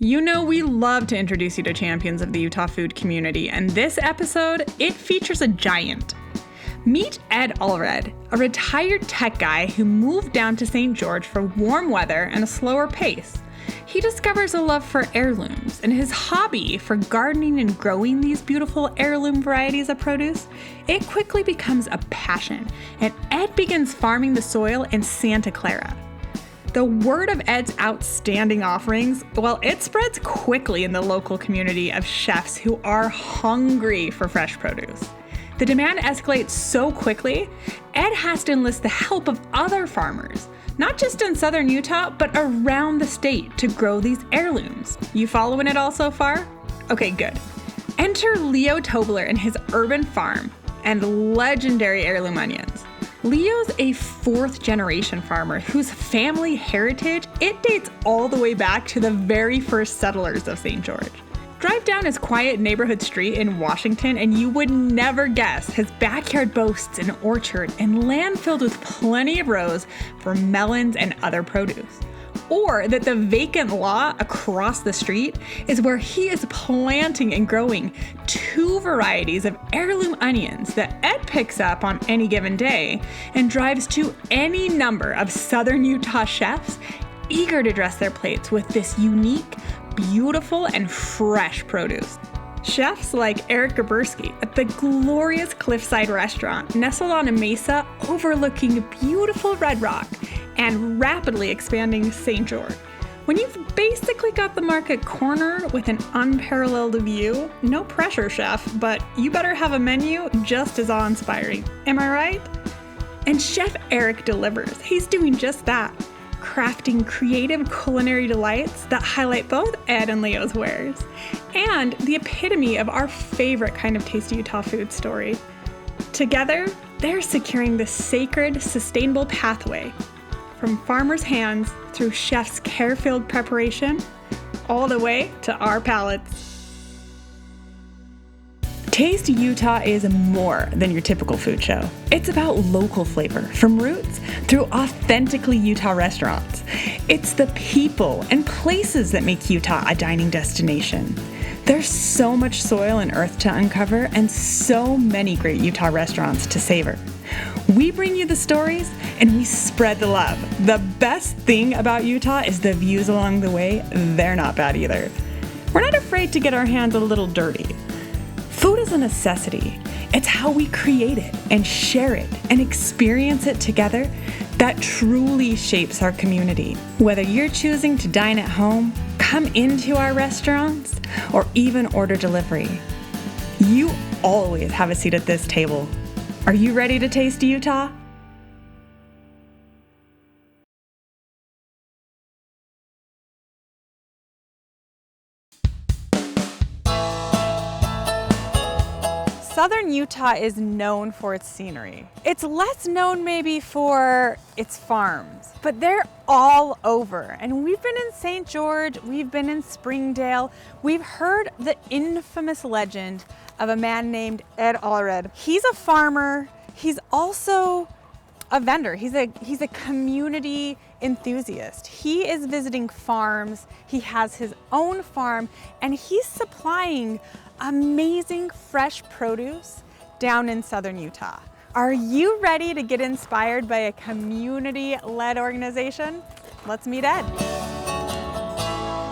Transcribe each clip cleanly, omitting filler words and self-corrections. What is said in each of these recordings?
You know we love to introduce you to champions of the Utah food community, and this episode, it features a giant. Meet Ed Allred, a retired tech guy who moved down to St. George for warm weather and a slower pace. He discovers a love for heirlooms, and his hobby for gardening and growing these beautiful heirloom varieties of produce, it quickly becomes a passion, and Ed begins farming the soil in Santa Clara. The word of Ed's outstanding offerings, well, it spreads quickly in the local community of chefs who are hungry for fresh produce. The demand escalates so quickly, Ed has to enlist the help of other farmers, not just in southern Utah, but around the state to grow these heirlooms. You following it all so far? Okay, good. Enter Leo Tobbler and his urban farm and legendary heirloom onions. Leo's a fourth-generation farmer whose family heritage, it dates all the way back to the very first settlers of St. George. Drive down his quiet neighborhood street in Washington and you would never guess his backyard boasts an orchard and land filled with plenty of rows for melons and other produce. Or that the vacant lot across the street is where he is planting and growing 2 varieties of heirloom onions that Ed picks up on any given day and drives to any number of southern Utah chefs eager to dress their plates with this unique, beautiful, and fresh produce. Chefs like Eric Gaberski at the glorious Cliffside Restaurant, nestled on a mesa overlooking beautiful Red Rock and rapidly expanding St. George. When you've basically got the market cornered with an unparalleled view, no pressure, chef, but you better have a menu just as awe-inspiring. Am I right? And Chef Eric delivers. He's doing just that, crafting creative culinary delights that highlight both Ed and Leo's wares, and the epitome of our favorite kind of tasty Utah food story. Together, they're securing the sacred, sustainable pathway from farmers' hands through chef's care-filled preparation, all the way to our palates. Taste Utah is more than your typical food show. It's about local flavor, from roots through authentically Utah restaurants. It's the people and places that make Utah a dining destination. There's so much soil and earth to uncover and so many great Utah restaurants to savor. We bring you the stories and we spread the love. The best thing about Utah is the views along the way. They're not bad either. We're not afraid to get our hands a little dirty. Food is a necessity. It's how we create it and share it and experience it together that truly shapes our community. Whether you're choosing to dine at home, come into our restaurants, or even order delivery, you always have a seat at this table. Are you ready to taste Utah? Southern Utah is known for its scenery. It's less known maybe for its farms, but they're all over. And we've been in St. George, we've been in Springdale, we've heard the infamous legend of a man named Ed Allred. He's a farmer, he's also a vendor, he's a community enthusiast. He is visiting farms, he has his own farm, and he's supplying amazing fresh produce down in southern Utah. Are you ready to get inspired by a community-led organization? Let's meet Ed.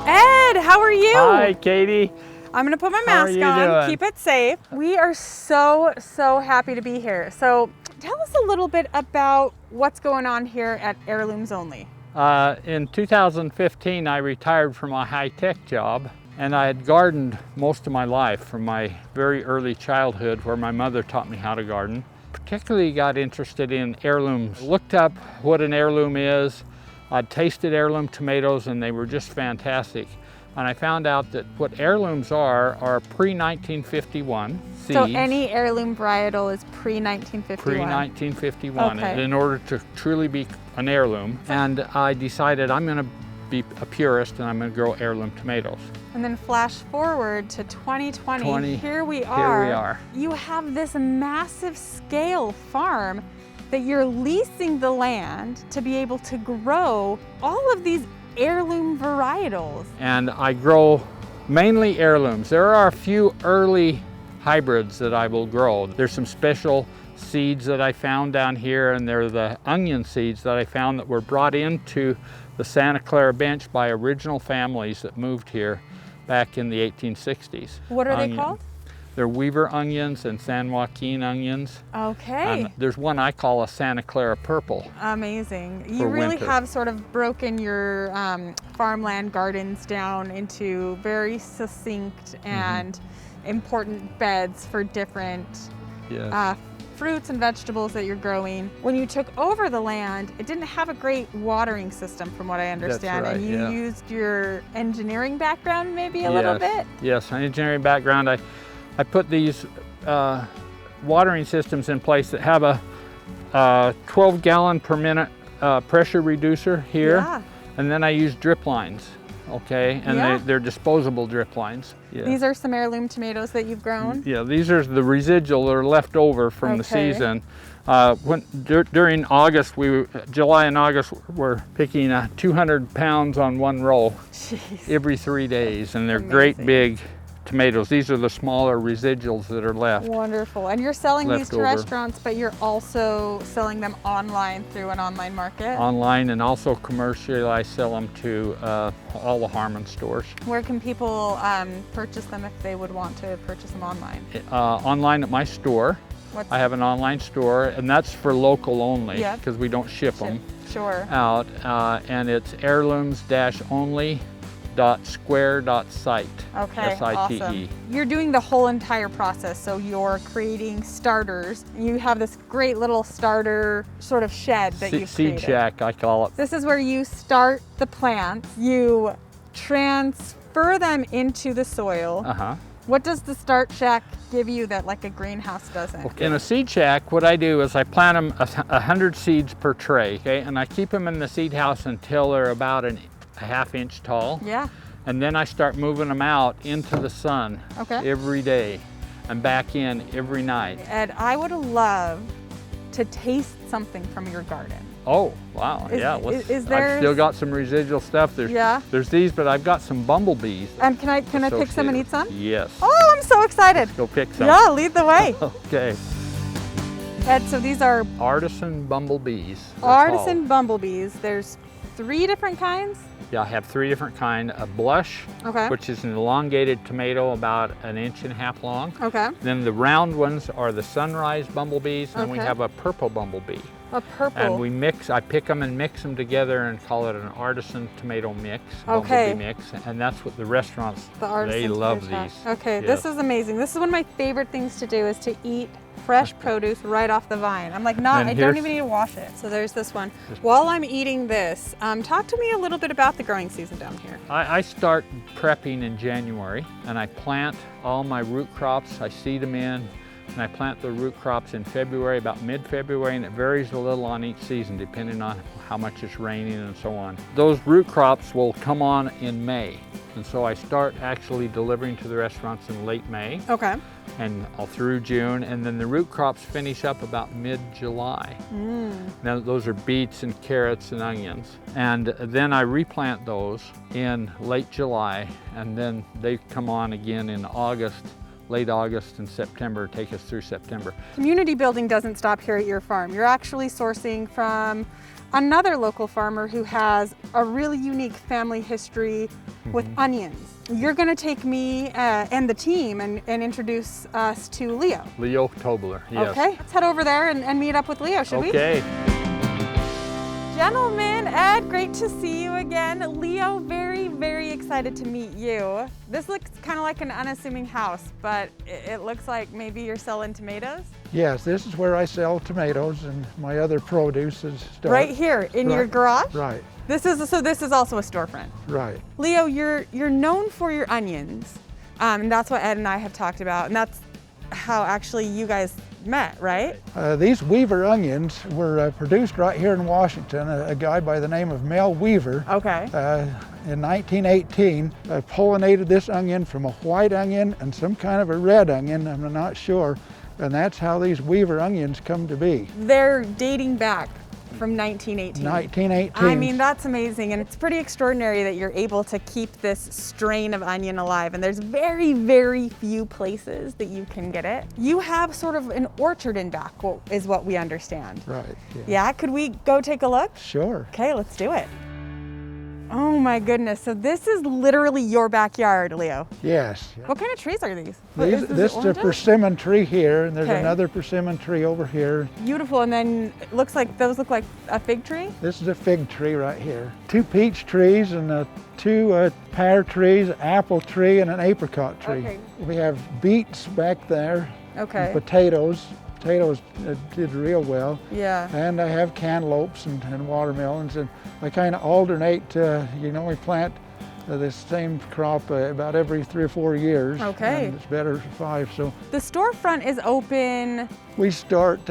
Ed, how are you? Hi, Katy. I'm gonna put my mask on, keep it safe. We are so happy to be here. So tell us a little bit about what's going on here at Heirlooms Only. In 2015, I retired from a high-tech job. And I had gardened most of my life from my very early childhood, where my mother taught me how to garden. Particularly got interested in heirlooms. Looked up what an heirloom is. I'd tasted heirloom tomatoes and they were just fantastic. And I found out that what heirlooms are pre-1951 seeds. So any heirloom varietal is pre-1951? Pre-1951, okay. In order to truly be an heirloom. And I decided I'm gonna be a purist and I'm gonna grow heirloom tomatoes. And then flash forward to 2020, here we are. You have this massive scale farm that you're leasing the land to be able to grow all of these heirloom varietals. And I grow mainly heirlooms. There are a few early hybrids that I will grow. There's some special seeds that I found down here, and they're the onion seeds that I found that were brought into the Santa Clara bench by original families that moved here back in the 1860s. What are they called? They're Weaver onions and San Joaquin onions. Okay. And there's one I call a Santa Clara purple. Amazing. You really have sort of broken your farmland gardens down into very succinct and important beds for different fruits and vegetables that you're growing. When you took over the land, it didn't have a great watering system from what I understand. That's right, and you used your engineering background maybe a little bit? Yes, an engineering background. I put these watering systems in place that have a 12 gallon per minute pressure reducer here. Yeah. And then I use drip lines. Okay, and they're disposable drip lines. Yeah. These are some heirloom tomatoes that you've grown? Yeah, these are the residual that are left over from the season. During August, July and August, we're picking 200 pounds on one row every 3 days, and they're great big tomatoes. These are the smaller residuals that are left. Wonderful. And you're selling these to restaurants, but you're also selling them online through an online market? Online, and also commercially, I sell them to all the Harmon stores. Where can people purchase them if they would want to purchase them online? Online at my store. I have an online store, and that's for local only because we don't ship them out. And it's heirlooms-only.square.site. Okay, S-I-T-E. awesome. You're doing the whole entire process, so you're creating starters. You have this great little starter sort of shed that you've created. Seed shack, I call it. This is where you start the plants, you transfer them into the soil. What does the start shack give you that like a greenhouse doesn't? Okay. In a seed shack, what I do is I plant them 100 seeds per tray, and I keep them in the seed house until they're about a half inch tall. Yeah. And then I start moving them out into the sun every day and back in every night. Ed, I would love to taste something from your garden. Oh, wow. I've still got some residual stuff. There's these, but I've got some bumblebees. And can I pick some and eat some? Yes. Oh, I'm so excited. Go pick some. Yeah, lead the way. Okay. Ed, so these are artisan bumblebees. Artisan bumblebees. There's 3 different kinds? Yeah, I have 3 different kinds. A blush, which is an elongated tomato about 1.5 inches long. Okay. Then the round ones are the sunrise bumblebees, and we have a purple bumblebee. A purple. And I pick them and mix them together and call it an artisan tomato mix, bumblebee mix, and that's what the restaurants, they love these. Okay, this is amazing. This is one of my favorite things to do, is to eat fresh produce right off the vine. I'm like, I don't even need to wash it. So there's this one. While I'm eating this, talk to me a little bit about the growing season down here. I start prepping in January, and I plant all my root crops. I seed them in, and I plant the root crops in February, about mid-February, and it varies a little on each season depending on how much it's raining and so on. Those root crops will come on in May, and so I start actually delivering to the restaurants in late May. Okay. And all through June, and then the root crops finish up about mid-July. Now those are beets and carrots and onions. And then I replant those in late July, and then they come on again in August, late August and September, take us through September. Community building doesn't stop here at your farm. You're actually sourcing from another local farmer who has a really unique family history with onions. You're going to take me and the team and introduce us to Leo. Leo Tobbler, yes. Okay, let's head over there and meet up with Leo, should we? Okay. Gentlemen, Ed, great to see you again. Leo, very, very excited to meet you. This looks kind of like an unassuming house, but it looks like maybe you're selling tomatoes? Yes, this is where I sell tomatoes and my other produce is stored. Right here in your garage? Right. This is also a storefront. Right. Leo, you're known for your onions, and that's what Ed and I have talked about, and that's how actually you guys met, right? These Weaver onions were produced right here in Washington. A guy by the name of Mel Weaver. Okay. In 1918, pollinated this onion from a white onion and some kind of a red onion, I'm not sure, and that's how these Weaver onions come to be. They're dating back from 1918. 1918. I mean, that's amazing, and it's pretty extraordinary that you're able to keep this strain of onion alive, and there's very, very few places that you can get it. You have sort of an orchard in back, is what we understand. Right. Yeah, could we go take a look? Sure. Okay, let's do it. Oh my goodness, so this is literally your backyard, Leo. Yes. What kind of trees are these? This is a persimmon tree here, and there's Okay. another persimmon tree over here. Beautiful, and then it looks like those look like a fig tree? This is a fig tree right here. 2 peach trees and 2 pear trees, an apple tree, and an apricot tree. Okay. We have beets back there, Okay. and potatoes. Potatoes did real well. Yeah. And I have cantaloupes and watermelons, and I kind of alternate. We plant the same crop about every 3 or 4 years. Okay. And it's better for 5. So The storefront is open. we start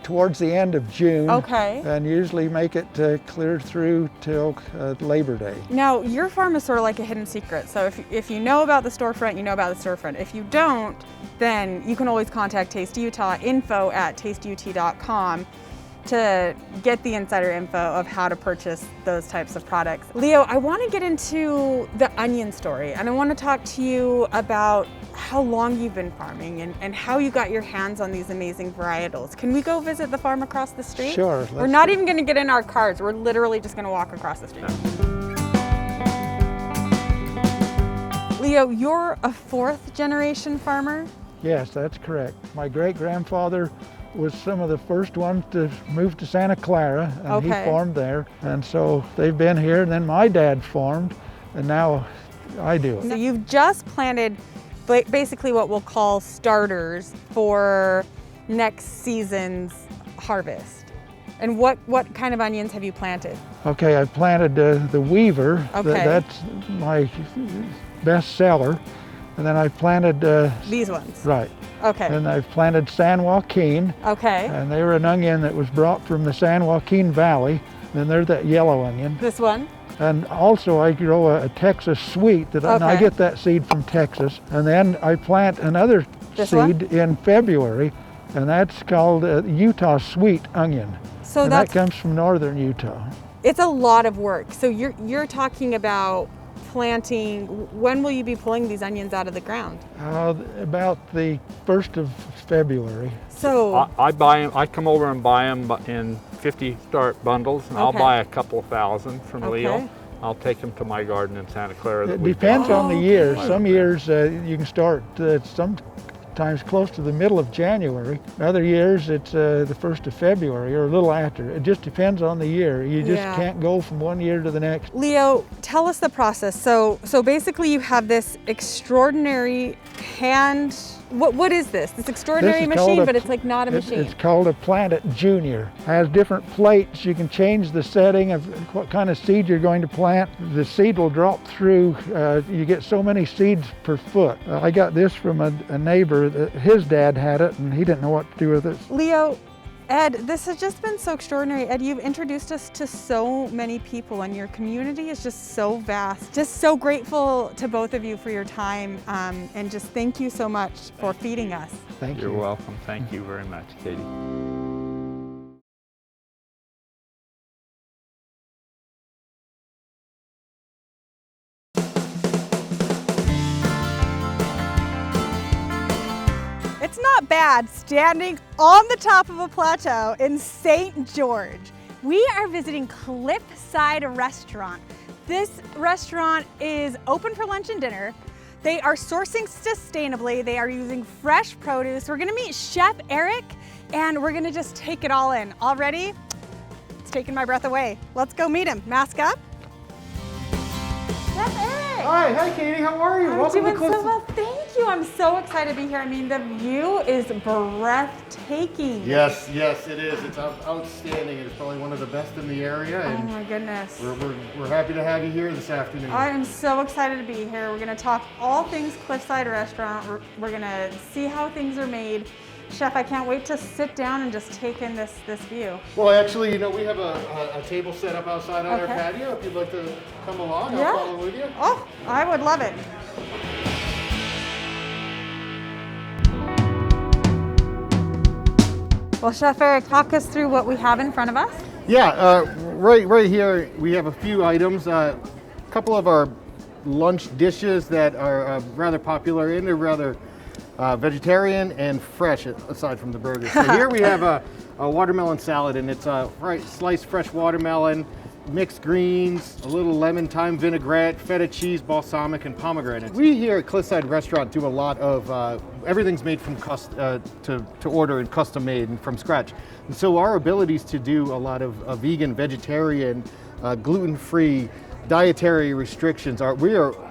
towards the end of June. Okay. And usually make it clear through till Labor Day. Now, your farm is sort of like a hidden secret. So if you know about the storefront, you know about the storefront. If you don't, then you can always contact Taste Utah, info@tasteut.com, to get the insider info of how to purchase those types of products. Leo, I want to get into the onion story, and I want to talk to you about how long you've been farming and how you got your hands on these amazing varietals. Can we go visit the farm across the street? Sure. We're not even going to get in our cars. We're literally just going to walk across the street. Leo, you're a 4th generation farmer? Yes, that's correct. My great-grandfather was some of the first ones to move to Santa Clara, and he farmed there. And so they've been here, and then my dad farmed, and now I do it. So you've just planted basically what we'll call starters for next season's harvest. And what kind of onions have you planted? Okay, I planted the Weaver. Okay. That's my best seller. And then I planted... These ones? Right. Okay. And I've planted San Joaquin. Okay. And they were an onion that was brought from the San Joaquin Valley. And they're that yellow onion. This one? And also I grow a Texas sweet that and I get that seed from Texas. And then I plant another seed in February, and that's called Utah sweet onion. So and that comes from northern Utah. It's a lot of work. So you're talking about planting. When will you be pulling these onions out of the ground? About the 1st of February. So I buy them. I come over and buy them in 50 start bundles, and I'll buy a couple of thousand from Leo. I'll take them to my garden in Santa Clara. It depends on the year. Some years you can start sometimes close to the middle of January. Other years it's the 1st of February or a little after. It just depends on the year. You just can't go from one year to the next. Leo, tell us the process. So basically you have this extraordinary hand. What is this? This extraordinary machine, but it's like not a machine. It's called a Planet Junior. It has different plates. You can change the setting of what kind of seed you're going to plant. The seed will drop through. You get so many seeds per foot. I got this from a neighbor. His dad had it, and he didn't know what to do with it. Leo, Ed, this has just been so extraordinary. Ed, you've introduced us to so many people, and your community is just so vast. Just so grateful to both of you for your time, and just thank you so much for feeding us. Thank you. You're welcome. Thank you very much, Katie. It's not bad standing on the top of a plateau in St. George. We are visiting Cliffside Restaurant. This restaurant is open for lunch and dinner. They are sourcing sustainably. They are using fresh produce. We're gonna meet Chef Eric, and we're gonna just take it all in. Already, it's taking my breath away. Let's go meet him. Mask up. Chef Eric. Hi, Katie, how are you? I'm doing so well, thank you. I'm so excited to be here. I mean, the view is breathtaking. Yes, it is. It's outstanding. It's probably one of the best in the area. Oh And my goodness. we're happy to have you here this afternoon. I am so excited to be here. We're gonna talk all things Cliffside Restaurant. We're gonna see how things are made. Chef, I can't wait to sit down and just take in this view. Well, actually, we have a table set up outside on our patio. If you'd like to come along, I'll follow with you. Oh, I would love it. Well, Chef Eric, talk us through what we have in front of us. Yeah, right here we have a few items. A couple of our lunch dishes that are rather popular, and they're rather vegetarian and fresh aside from the burger. So here we have a watermelon salad, and it's sliced fresh watermelon, mixed greens, a little lemon thyme vinaigrette, feta cheese, balsamic, and pomegranate. We here at Cliffside Restaurant do a lot of everything's made from to order and custom made and from scratch. And so our abilities to do a lot of vegan, vegetarian, gluten-free, dietary restrictions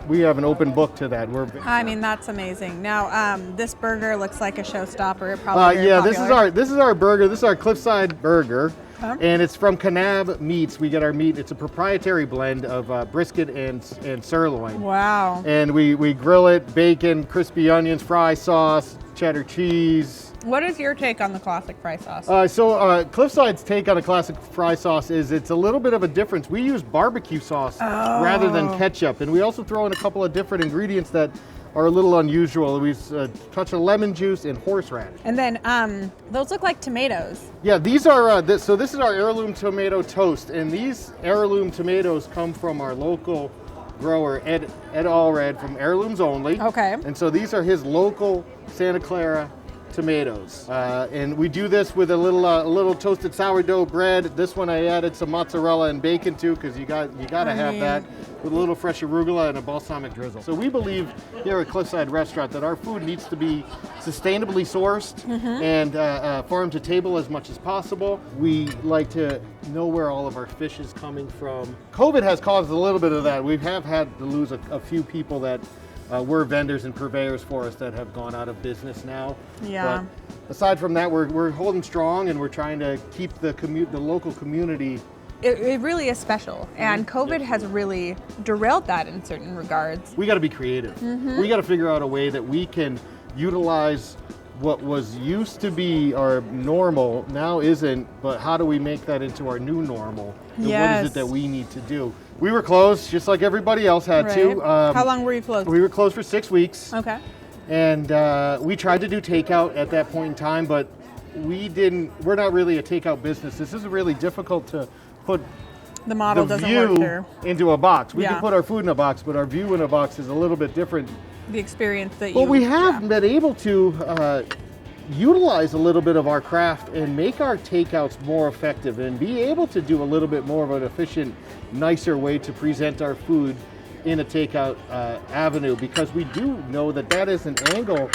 we have an open book to that. I mean, that's amazing. Now, this burger looks like a showstopper. Probably very yeah, popular. this is our burger. This is our Cliffside Burger, and it's from Canab Meats. We get our meat. It's a proprietary blend of brisket and sirloin. Wow. And we grill it, bacon, crispy onions, fry sauce, cheddar cheese. What is your take on the classic fry sauce? Cliffside's take on a classic fry sauce is it's a little bit of a difference. We use barbecue sauce rather than ketchup, and we also throw in a couple of different ingredients that are a little unusual. We touch of lemon juice and horseradish. And then those look like tomatoes. Yeah, these are this is our heirloom tomato toast, and these heirloom tomatoes come from our local grower Ed Allred from Heirlooms Only. Okay. And so these are his local Santa Clara tomatoes, and we do this with a little toasted sourdough bread. This one I added some mozzarella and bacon to, because you gotta have that, with a little fresh arugula and a balsamic drizzle. So we believe here at Cliffside Restaurant that our food needs to be sustainably sourced and farm to table as much as possible. We like to know where all of our fish is coming from. COVID has caused a little bit of that. We have had to lose a few people that were vendors and purveyors for us that have gone out of business now. Yeah. But aside from that, we're holding strong, and we're trying to keep the local community. It really is special, and COVID has really derailed that in certain regards. We got to be creative. We got to figure out a way that we can utilize what was used to be our normal, now isn't, but how do we make that into our new normal? And what is it that we need to do? We were closed just like everybody else had to. How long were you closed? We were closed for 6 weeks. Okay. And we tried to do takeout at that point in time, but we're not really a takeout business. This is really difficult to put the model the doesn't work view there. into a box. We can put our food in a box, but our view in a box is a little bit different. The experience that But we have been able to utilize a little bit of our craft and make our takeouts more effective and be able to do a little bit more of an efficient, nicer way to present our food in a takeout avenue, because we do know that is an angle.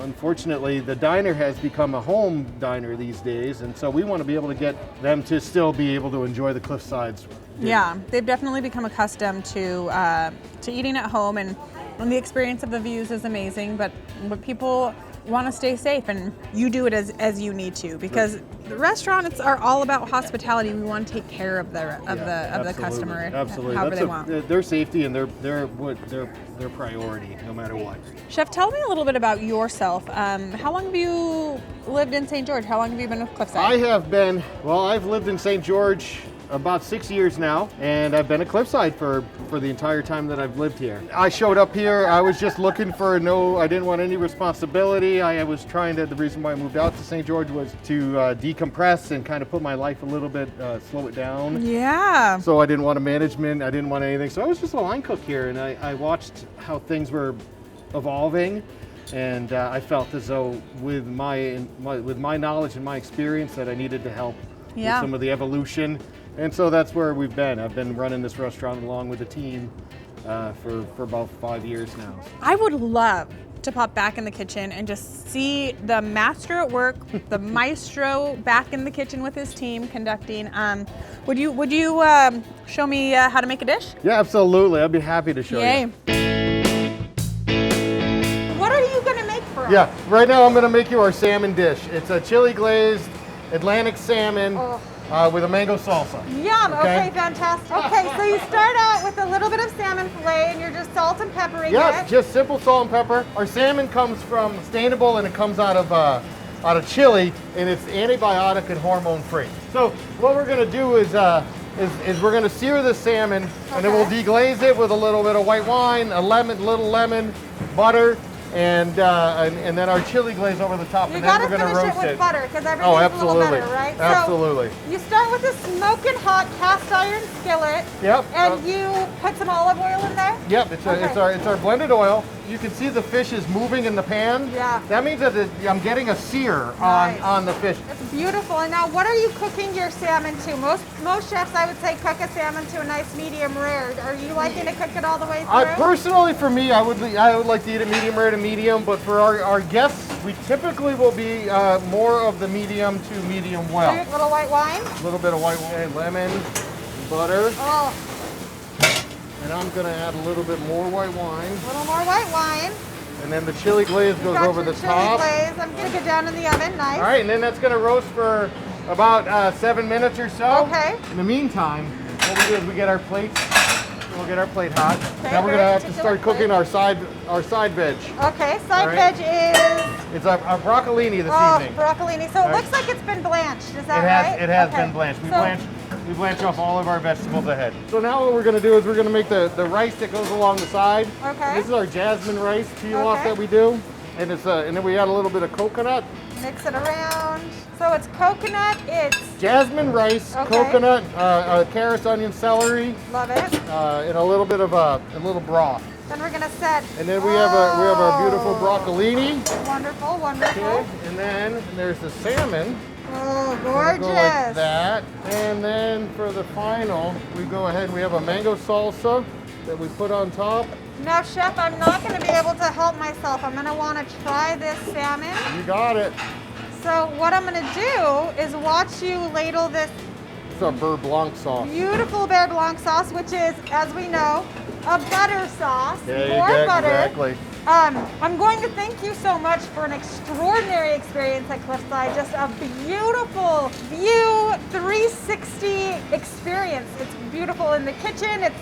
Unfortunately, the diner has become a home diner these days, and so we want to be able to get them to still be able to enjoy the Cliffsides. Yeah, they've definitely become accustomed to eating at home, and the experience of the views is amazing, but people want to stay safe, and you do it as you need to, because the restaurants are all about hospitality. We want to take care of the customer, absolutely. however they want. Their safety and their priority, no matter what. Chef, tell me a little bit about yourself. How long have you lived in St. George? How long have you been with Cliffside? I've lived in St. George about 6 years now, and I've been at Cliffside for the entire time that I've lived here. I showed up here, I was just looking for I didn't want any responsibility. I was the reason why I moved out to St. George was to decompress and kind of put my life a little bit, slow it down. Yeah. So I didn't want a management, I didn't want anything. So I was just a line cook here, and I watched how things were evolving. And I felt as though with my knowledge and my experience that I needed to help with some of the evolution. And so that's where we've been. I've been running this restaurant along with the team for about 5 years now. I would love to pop back in the kitchen and just see the master at work, the maestro back in the kitchen with his team conducting. Would you show me how to make a dish? Yeah, absolutely. I'd be happy to show you. What are you gonna make for us? Yeah, right now I'm gonna make you our salmon dish. It's a chili glazed Atlantic salmon with a mango salsa. Yum, okay, fantastic. Okay, so you start out with a little bit of salmon fillet and you're just salt and peppering Yeah, it. just simple salt and pepper. Our salmon comes from sustainable, and it comes out of Chile, and it's antibiotic and hormone free. So what we're gonna do is we're gonna sear the salmon, and then we'll deglaze it with a little bit of white wine, little lemon, butter, and then our chili glaze over the top, You and then gotta we're gonna finish roast it with butter because everything's Oh, a absolutely. little better, right? Absolutely. So you start with a smoking hot cast iron skillet. Yep. And you put some olive oil in there. Yep. It's Okay. our blended oil. You can see the fish is moving in the pan. Yeah. That means that I'm getting a sear Nice. on the fish. It's beautiful. And now, what are you cooking your salmon to? Most chefs, I would say, cook a salmon to a nice medium rare. Are you liking to cook it all the way through? Personally, for me, I would like to eat it medium rare to medium, but for our guests, we typically will be more of the medium to medium well. A little white wine. A little bit of white wine, lemon, butter, Oh, and I'm gonna add a little bit more white wine, a little more white wine. and then the chili glaze goes Got over your the chili top. glaze. I'm gonna go down in the oven. Nice. All right, and then that's gonna roast for about 7 minutes or so. Okay. In the meantime, what we do is we get our plates. We'll get our plate hot. Okay, Now we're very gonna have to particular start cooking plate. our side veg. Okay. Side All right. veg is It's our broccolini this evening. broccolini. So it All right. looks like it's been blanched. Is that right? It has Okay. been blanched. We So- blanch off all of our vegetables ahead. So now what we're gonna do is we're gonna make the rice that goes along the side. Okay. This is our jasmine rice peel off Okay. that we do. And and then we add a little bit of coconut. Mix it around. So it's coconut. It's Jasmine rice, Okay. coconut, carrots, onion, celery, love it. and a little bit of a little broth. Then we're gonna set. And then we have our beautiful broccolini. Wonderful, wonderful. Okay. And then there's the salmon. Oh, We'll gorgeous. go like that. And then for the final, we go ahead and we have a mango salsa that we put on top. Now, Chef, I'm not going to be able to help myself. I'm going to want to try this salmon. You got it. So what I'm going to do is watch you ladle this It's our beurre blanc sauce. beautiful beurre blanc sauce, which is, as we know, a butter sauce. More butter. Exactly. I'm going to thank you so much for an extraordinary experience at Cliffside. Just a beautiful view, 360 experience. It's beautiful in the kitchen. It's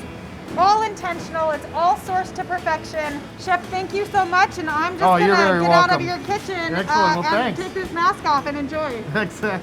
all intentional. It's all sourced to perfection. Chef, thank you so much. And I'm just going to you're get very out of welcome. your kitchen Excellent. Well, and thanks. take this mask off and enjoy. Exactly.